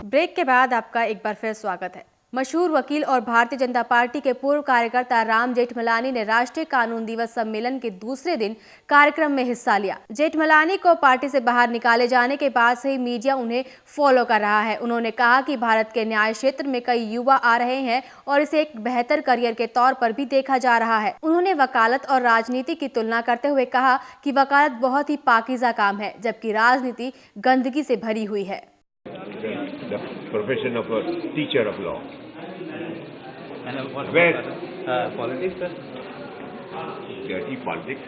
Break के बाद आपका एक बार फिर स्वागत है। मशहूर वकील और भारतीय जनता पार्टी के पूर्व कार्यकर्ता राम जेठमलानी ने राष्ट्रीय कानून दिवस सम्मेलन के दूसरे दिन कार्यक्रम में हिस्सा लिया। जेठमलानी को पार्टी से बाहर निकाले जाने के बाद से ही मीडिया उन्हें फॉलो कर रहा है। उन्होंने कहा कि भारत के न्याय क्षेत्र में कई युवा आ रहे हैं और इसे एक बेहतर करियर के तौर पर भी देखा जा रहा है। उन्होंने वकालत और राजनीति की तुलना करते हुए कहा कि वकालत बहुत ही पाकीज़ा काम है, जबकि राजनीति गंदगी से भरी हुई है। The profession of a teacher of law. And what Where? Politics, sir? Dirty politics.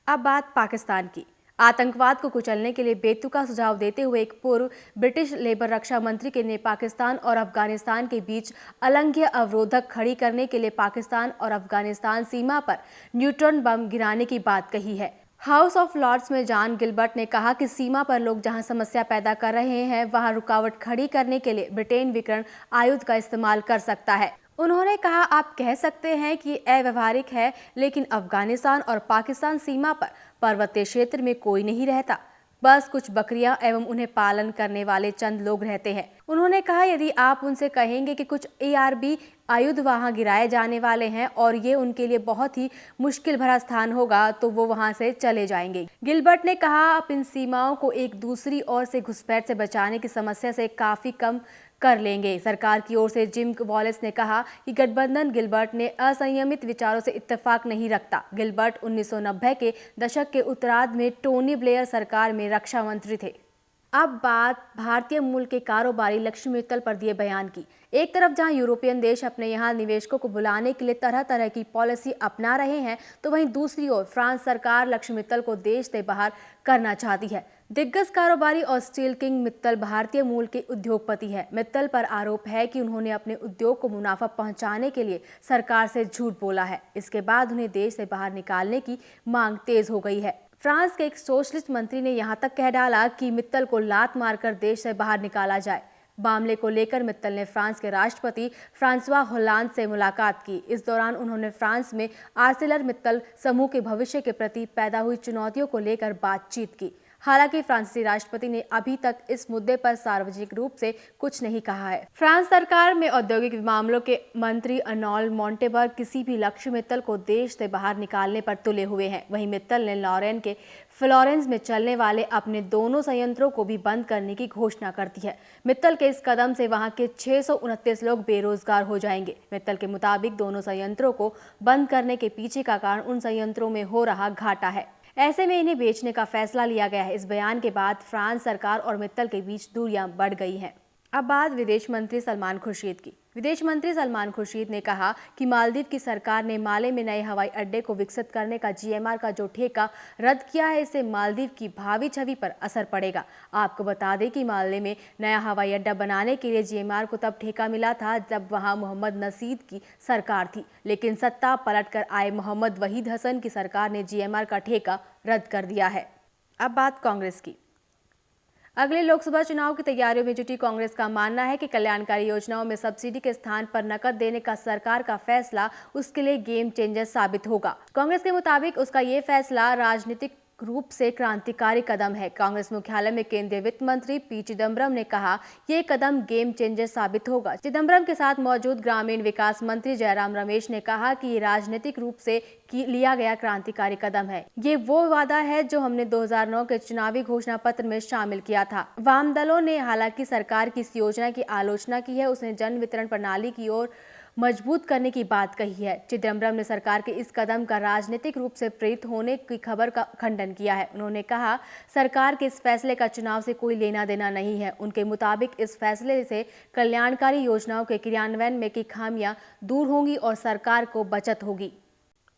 अब बात पाकिस्तान की। आतंकवाद को कुचलने के लिए बेतुका सुझाव देते हुए एक पूर्व ब्रिटिश लेबर रक्षा मंत्री ने पाकिस्तान और अफगानिस्तान के बीच अलंघ्य अवरोधक खड़ी करने के लिए पाकिस्तान और अफगानिस्तान सीमा पर न्यूट्रॉन बम गिराने की बात कही है। हाउस ऑफ लॉर्ड्स में जॉन गिलबर्ट ने कहा कि सीमा पर लोग जहां समस्या पैदा कर रहे हैं, वहां रुकावट खड़ी करने के लिए ब्रिटेन विकर्ण आयुध का इस्तेमाल कर सकता है। उन्होंने कहा, आप कह सकते हैं कि अव्यावहारिक है, लेकिन अफगानिस्तान और पाकिस्तान सीमा पर पर्वतीय क्षेत्र में कोई नहीं रहता, बस कुछ बकरियां एवं उन्हें पालन करने वाले चंद लोग रहते हैं। उन्होंने कहा, यदि आप उनसे कहेंगे कि कुछ ARB आयुध वहां गिराए जाने वाले हैं और ये उनके लिए बहुत ही मुश्किल भरा स्थान होगा, तो वो वहां से चले जाएंगे। गिलबर्ट ने कहा, आप इन सीमाओं को एक दूसरी ओर से घुसपैठ से बचाने की समस्या से काफी कम कर लेंगे। सरकार की ओर से जिम वॉलेस ने कहा कि गठबंधन गिलबर्ट ने असंयमित विचारों से इत्तेफाक नहीं रखता। गिलबर्ट 1990 के दशक के उत्तरार्ध में टोनी ब्लेयर सरकार में रक्षा मंत्री थे। अब बात भारतीय मूल के कारोबारी लक्ष्मी मित्तल पर दिए बयान की। एक तरफ जहां यूरोपियन देश अपने यहां निवेशकों को बुलाने के लिए तरह तरह की पॉलिसी अपना रहे हैं, तो वहीं दूसरी ओर फ्रांस सरकार लक्ष्मी मित्तल को देश से बाहर करना चाहती है। दिग्गज कारोबारी और स्टील किंग मित्तल भारतीय मूल के उद्योगपति है। मित्तल पर आरोप है कि उन्होंने अपने उद्योग को मुनाफा पहुंचाने के लिए सरकार से झूठ बोला है। इसके बाद उन्हें देश से बाहर निकालने की मांग तेज हो गई है। फ्रांस के एक सोशलिस्ट मंत्री ने यहां तक कह डाला कि मित्तल को लात मारकर देश से बाहर निकाला जाए। मामले को लेकर मित्तल ने फ्रांस के राष्ट्रपति फ्रांसवा होलांद से मुलाकात की। इस दौरान उन्होंने फ्रांस में आर्सेलर मित्तल समूह के भविष्य के प्रति पैदा हुई चुनौतियों को लेकर बातचीत की। हालांकि फ्रांसीसी राष्ट्रपति ने अभी तक इस मुद्दे पर सार्वजनिक रूप से कुछ नहीं कहा है। फ्रांस सरकार में औद्योगिक मामलों के मंत्री अर्नोल्ड मोंटेबर्ग किसी भी लक्ष्य मित्तल को देश से बाहर निकालने पर तुले हुए हैं। वहीं मित्तल ने लॉरेन के फ्लोरेंस में चलने वाले अपने दोनों संयंत्रों को भी बंद करने की घोषणा कर दी है। मित्तल के इस कदम से वहां के 629 लोग बेरोजगार हो जाएंगे। मित्तल के मुताबिक दोनों संयंत्रों को बंद करने के पीछे का कारण उन संयंत्रों में हो रहा घाटा है। ऐसे में इन्हें बेचने का फैसला लिया गया है। इस बयान के बाद फ्रांस सरकार और मित्तल के बीच दूरियां बढ़ गई हैं। अब बात विदेश मंत्री सलमान खुर्शीद की। विदेश मंत्री सलमान खुर्शीद ने कहा कि मालदीव की सरकार ने माले में नए हवाई अड्डे को विकसित करने का GMR का जो ठेका रद्द किया है, इससे मालदीव की भावी छवि पर असर पड़ेगा। आपको बता दें कि माले में नया हवाई अड्डा बनाने के लिए GMR को तब ठेका मिला था जब वहां मोहम्मद नसीद की सरकार थी, लेकिन सत्ता पलट कर आए मोहम्मद वहीद हसन की सरकार ने GMR का ठेका रद्द कर दिया है। अब बात कांग्रेस की। अगले लोकसभा चुनाव की तैयारियों में जुटी कांग्रेस का मानना है कि कल्याणकारी योजनाओं में सब्सिडी के स्थान पर नकद देने का सरकार का फैसला उसके लिए गेम चेंजर साबित होगा। कांग्रेस के मुताबिक उसका ये फैसला राजनीतिक रूप से क्रांतिकारी कदम है। कांग्रेस मुख्यालय में केंद्रीय वित्त मंत्री P चिदम्बरम ने कहा, ये कदम गेम चेंजर साबित होगा। चिदम्बरम के साथ मौजूद ग्रामीण विकास मंत्री जयराम रमेश ने कहा कि ये राजनीतिक रूप से लिया गया क्रांतिकारी कदम है। ये वो वादा है जो हमने 2009 के चुनावी घोषणा पत्र में शामिल किया था। वाम दलों ने हालांकि सरकार की इस योजना की आलोचना की है। उसने जन वितरण प्रणाली की ओर मजबूत करने की बात कही है। चिदम्बरम ने सरकार के इस कदम का राजनीतिक रूप से प्रेरित होने की खबर का खंडन किया है। उन्होंने कहा, सरकार के इस फैसले का चुनाव से कोई लेना देना नहीं है। उनके मुताबिक इस फैसले से कल्याणकारी योजनाओं के क्रियान्वयन में की खामियां दूर होंगी और सरकार को बचत होगी।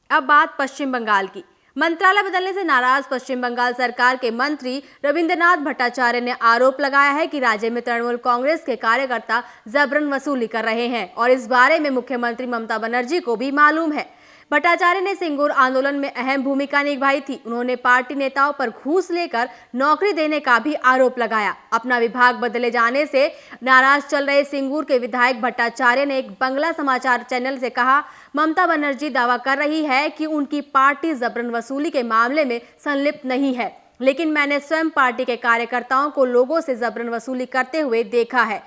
अब बात पश्चिम बंगाल की। मंत्रालय बदलने से नाराज पश्चिम बंगाल सरकार के मंत्री रविंद्रनाथ भट्टाचार्य ने आरोप लगाया है कि राज्य में तृणमूल कांग्रेस के कार्यकर्ता जबरन वसूली कर रहे हैं और इस बारे में मुख्यमंत्री ममता बनर्जी को भी मालूम है। भट्टाचार्य ने सिंगूर आंदोलन में अहम भूमिका निभाई थी। उन्होंने पार्टी नेताओं पर घूस लेकर नौकरी देने का भी आरोप लगाया। अपना विभाग बदले जाने से नाराज चल रहे सिंगूर के विधायक भट्टाचार्य ने एक बंगला समाचार चैनल से कहा, ममता बनर्जी दावा कर रही है कि उनकी पार्टी जबरन वसूली के मामले में संलिप्त नहीं है। लेकिन मैंने स्वयं पार्टी के कार्यकर्ताओं को लोगों से जबरन वसूली करते हुए देखा है।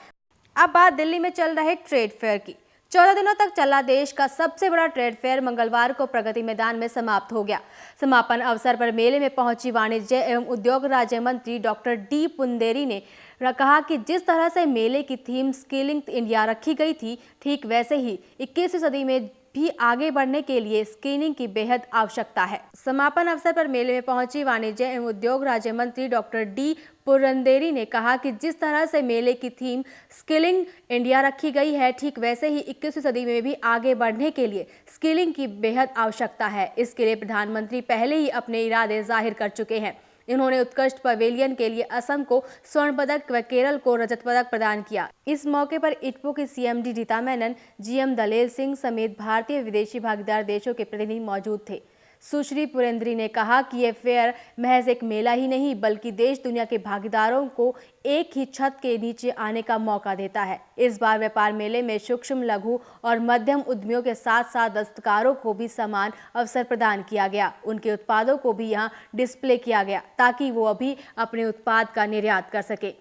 अब बात दिल्ली में चल रहे ट्रेड फेयर की। 14 दिनों तक चला देश का सबसे बड़ा ट्रेड फेयर मंगलवार को प्रगति मैदान में समाप्त हो गया। समापन अवसर पर मेले में पहुंची वाणिज्य एवं उद्योग राज्य मंत्री डॉक्टर डी पुंदेरी ने कहा कि जिस तरह से मेले की थीम स्किलिंग इंडिया रखी गई थी, ठीक वैसे ही 21वीं सदी में भी आगे बढ़ने के लिए स्किलिंग की बेहद आवश्यकता है। समापन अवसर पर मेले में पहुंची वाणिज्य एवं उद्योग राज्य मंत्री डॉक्टर डी पुरंदेरी ने कहा कि जिस तरह से मेले की थीम स्किलिंग इंडिया रखी गई है, ठीक वैसे ही 21वीं सदी में भी आगे बढ़ने के लिए स्किलिंग की बेहद आवश्यकता है। इसके लिए प्रधानमंत्री पहले ही अपने इरादे जाहिर कर चुके हैं। इन्होंने उत्कृष्ट पवेलियन के लिए असम को स्वर्ण पदक व केरल को रजत पदक प्रदान किया। इस मौके पर इटपो की सीएमडी रीता मेनन, जीएम दलेल सिंह समेत भारतीय विदेशी भागीदार देशों के प्रतिनिधि मौजूद थे। सुश्री पुरेंद्री ने कहा कि ये फेयर महज एक मेला ही नहीं बल्कि देश दुनिया के भागीदारों को एक ही छत के नीचे आने का मौका देता है। इस बार व्यापार मेले में सूक्ष्म, लघु और मध्यम उद्यमियों के साथ साथ दस्तकारों को भी समान अवसर प्रदान किया गया। उनके उत्पादों को भी यहाँ डिस्प्ले किया गया ताकि वो अभी अपने उत्पाद का निर्यात कर सके।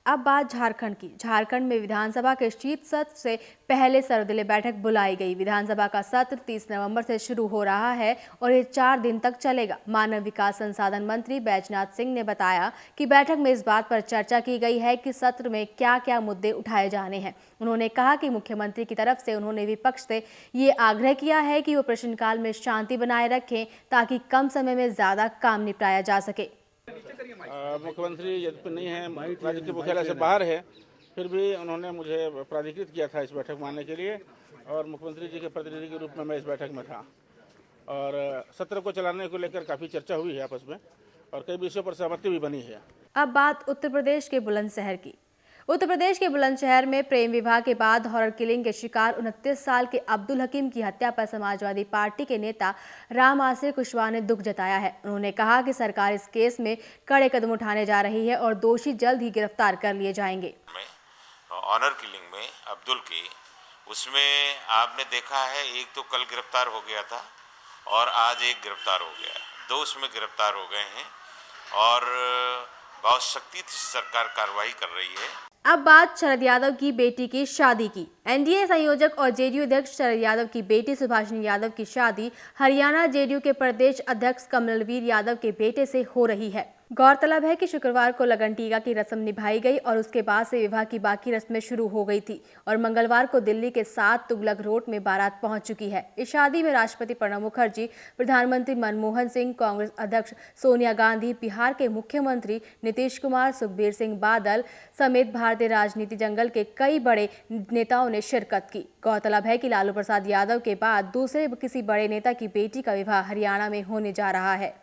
अब बात झारखंड की। झारखंड में विधानसभा के शीत सत्र से पहले सर्वदलीय बैठक बुलाई गई। विधानसभा का सत्र 30 नवंबर से शुरू हो रहा है और ये 4 दिन तक चलेगा। मानव विकास संसाधन मंत्री बैजनाथ सिंह ने बताया कि बैठक में इस बात पर चर्चा की गई है कि सत्र में क्या क्या मुद्दे उठाए जाने हैं। उन्होंने कहा कि मुख्यमंत्री की तरफ से उन्होंने विपक्ष से ये आग्रह किया है कि वो प्रश्नकाल में शांति बनाए रखें ताकि कम समय में ज्यादा काम निपटाया जा सके। मुख्यमंत्री यद्यपि नहीं है, राज्य के मुख्यालय से बाहर है, फिर भी उन्होंने मुझे प्राधिकृत किया था इस बैठक में आने के लिए और मुख्यमंत्री जी के प्रतिनिधि के रूप में मैं इस बैठक में था और सत्र को चलाने को लेकर काफ़ी चर्चा हुई है आपस में और कई विषयों पर सहमति भी बनी है। अब बात उत्तर प्रदेश के बुलंदशहर की। उत्तर प्रदेश के बुलंदशहर में प्रेम विवाह के बाद हॉरर किलिंग के शिकार 29 साल के अब्दुल हकीम की हत्या पर समाजवादी पार्टी के नेता राम आसिर कुशवाहा ने दुख जताया है। उन्होंने कहा कि सरकार इस केस में कड़े कदम उठाने जा रही है और दोषी जल्द ही गिरफ्तार कर लिए जाएंगे। ऑनर किलिंग में अब्दुल की, उसमें आपने देखा है एक तो कल गिरफ्तार हो गया था और आज एक गिरफ्तार हो गया, 2 उसमें गिरफ्तार हो गए हैं और बहुत सख्ती से सरकार कार्रवाई कर रही है। अब बात शरद यादव की बेटी की शादी की। एनडीए संयोजक और जेडीयू अध्यक्ष शरद यादव की बेटी सुभाषिनी यादव की शादी हरियाणा जेडीयू के प्रदेश अध्यक्ष कमलवीर यादव के बेटे से हो रही है। गौरतलब है कि शुक्रवार को लगन टीका की रस्म निभाई गई और उसके बाद से विवाह की बाकी रस्में शुरू हो गई थी और मंगलवार को दिल्ली के 7 तुगलक रोड में बारात पहुंच चुकी है। इस शादी में राष्ट्रपति प्रणब मुखर्जी, प्रधानमंत्री मनमोहन सिंह, कांग्रेस अध्यक्ष सोनिया गांधी, बिहार के मुख्यमंत्री नीतीश कुमार, सुखबीर सिंह बादल समेत भारतीय राजनीति जंगल के कई बड़े नेताओं ने शिरकत की। गौरतलब है कि लालू प्रसाद यादव के बाद दूसरे किसी बड़े नेता की बेटी का विवाह हरियाणा में होने जा रहा है।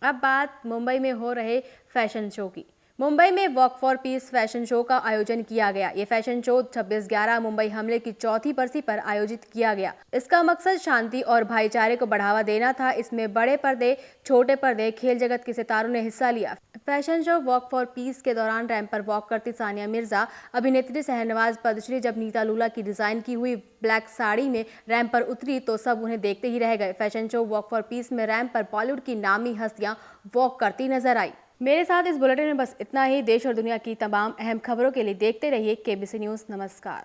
अब बात मुंबई में हो रहे फैशन शो की। मुंबई में walk for piece fashion show का आयोजन किया गया। ये फैशन शो 26/11 मुंबई हमले की 4थी बरसी पर आयोजित किया गया। इसका मकसद शांति और भाईचारे को बढ़ावा देना था। इसमें बड़े पर्दे, छोटे पर्दे, खेल जगत के सितारों ने हिस्सा लिया। Fashion show walk for piece के दौरान रैंप पर वॉक करती सानिया मिर्जा, अभिनेत्री शहनवाज पद्मश्री जब नीता लूला की डिजाइन की हुई ब्लैक साड़ी में रैंप पर उतरी तो सब उन्हें देखते ही रह गए। Fashion show walk for piece में रैंप पर बॉलीवुड की नामी हस्तियां वॉक करती नजर आई। मेरे साथ इस बुलेटिन में बस इतना ही। देश और दुनिया की तमाम अहम खबरों के लिए देखते रहिए केबीसी न्यूज़। नमस्कार।